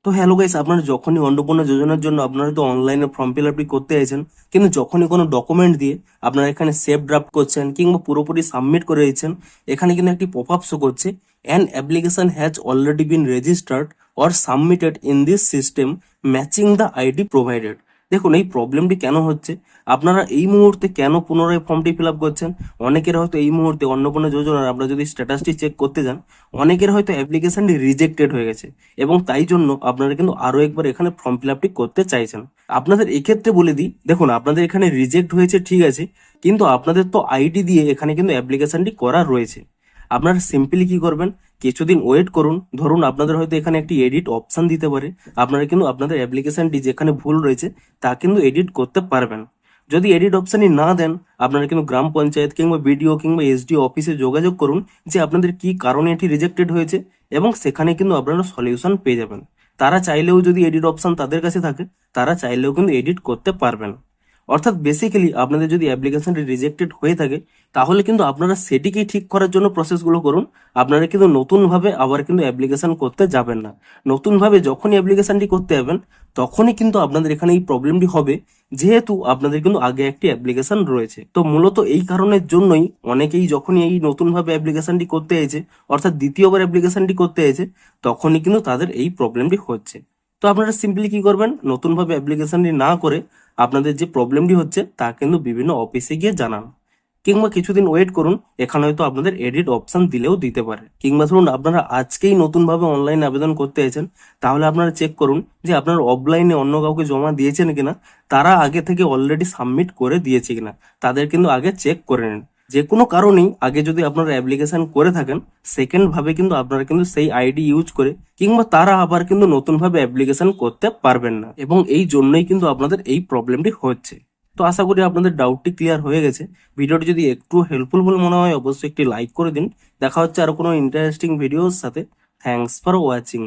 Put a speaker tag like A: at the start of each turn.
A: তো hello guys, আপনারা যখনই অন্নপূর্ণা যোজনার জন্য আপনারা তো অনলাইনে ফর্ম ফিল আপটি করতে চাইছেন, কিন্তু যখনই কোনো ডকুমেন্ট দিয়ে আপনারা এখানে সেভ ড্রাফট করছেন কিংবা পুরোপুরি সাবমিট করে দিচ্ছেন, এখানে কিন্তু একটি পপ আপ শো করছে, an application has already been registered or submitted in this system matching the ID provided. দেখুন এই প্রবলেমটি কেন হচ্ছে, আপনারা এই মুহূর্তে কেন পুনরায় ফর্মটি ফিল আপ করছেন? অনেকের হয়তো এই মুহূর্তে অন্নপূর্ণা যোজনার আপনারা যদি স্ট্যাটাসটি চেক করতে যান, অনেকের হয়তো অ্যাপ্লিকেশনটি রিজেক্টেড হয়ে গেছে এবং তাই জন্য আপনারা কিন্তু আরো একবার এখানে ফর্ম ফিল আপটি করতে চাইছেন। আপনাদের এক্ষেত্রে বলে দিই, দেখুন আপনাদের এখানে রিজেক্ট হয়েছে ঠিক আছে, কিন্তু আপনাদের তো আইডি দিয়ে এখানে কিন্তু অ্যাপ্লিকেশনটি করা রয়েছে। আপনারা সিম্পলি কি করবেন, কিছুদিন ওয়েট করুন, ধরুন আপনাদের হয়তো এখানে একটি এডিট অপশন দিতে পারে, আপনারা কিন্তু আপনাদের অ্যাপ্লিকেশনটি যেখানে ভুল রয়েছে তা কিন্তু এডিট করতে পারবেন। যদি এডিট অপশনই না দেন, আপনারা কিন্তু গ্রাম পঞ্চায়েত কিংবা বিডিও কিংবা এসডিও অফিসে যোগাযোগ করুন যে আপনাদের কি কারণে এটি রিজেক্টেড হয়েছে, এবং সেখানে কিন্তু আপনারা সলিউশন পেয়ে যাবেন। তারা চাইলেও যদি এডিট অপশন তাদের কাছে থাকে, তারা চাইলেও কিন্তু এডিট করতে পারবেন। অর্থাৎ বেসিক্যালি আপনাদের যদি অ্যাপ্লিকেশনটি রিজেক্টেড হয়ে থাকে, তাহলে কিন্তু আপনারা সেটিকেই ঠিক করার জন্য প্রসেসগুলো করুন। আপনারা কিন্তু নতুনভাবে আবার কিন্তু অ্যাপ্লিকেশন করতে যাবেন না। নতুনভাবে যখনই অ্যাপ্লিকেশনটি করতে যাবেন, তখনই কিন্তু আপনাদের এখানে এই প্রবলেমটি হবে, যেহেতু আপনাদের কিন্তু আগে একটি অ্যাপ্লিকেশন রয়েছে। তো মূলত এই কারণের জন্যই অনেকেই যখনই এই নতুনভাবে অ্যাপ্লিকেশনটি করতে এসেছে, অর্থাৎ দ্বিতীয়বার অ্যাপ্লিকেশনটি করতে এসেছে, তখনই কিন্তু তাদের এই প্রবলেমটি হচ্ছে। তো আপনারা সিম্পলি কি করবেন, নতুনভাবে অ্যাপ্লিকেশনটি না করে আপনাদের যে প্রবলেমটি হচ্ছে তা কিন্তু বিভিন্ন অফিসে গিয়ে জানান, কিংবা কিছুদিন ওয়েট করুন, এখানে হয়তো আপনাদের এডিট অপশন দিলেও দিতে পারে। কিংবা ধরুন আপনারা আজকেই নতুনভাবে অনলাইন আবেদন করতে এসেছেন, তাহলে আপনারা চেক করুন যে আপনারা অফলাইনে অন্য কাউকে জমা দিয়েছেন কিনা, তারা আগে থেকে অলরেডি সাবমিট করে দিয়েছে কিনা, তাদের কিন্তু আগে চেক করে নিন। যে কোনো কারণেই আগে যদি আপনারা অ্যাপ্লিকেশন করে থাকেন, সেকেন্ড ভাবে কিন্তু আপনারা কিন্তু সেই আইডি ইউজ করে কিংবা তারা আবার কিন্তু নতুন ভাবে অ্যাপ্লিকেশন করতে পারবেন না, এবং এই জন্যই কিন্তু আপনাদের এই প্রবলেমটি হচ্ছে। তো আশা করি আপনাদের ডাউটটি ক্লিয়ার হয়ে গেছে। ভিডিওটি যদি একটু হেল্পফুল বলে মনে হয়, অবশ্যই একটি লাইক করে দিন। দেখা হচ্ছে আরো কোনো ইন্টারেস্টিং ভিডিওর সাথে। Thanks for watching.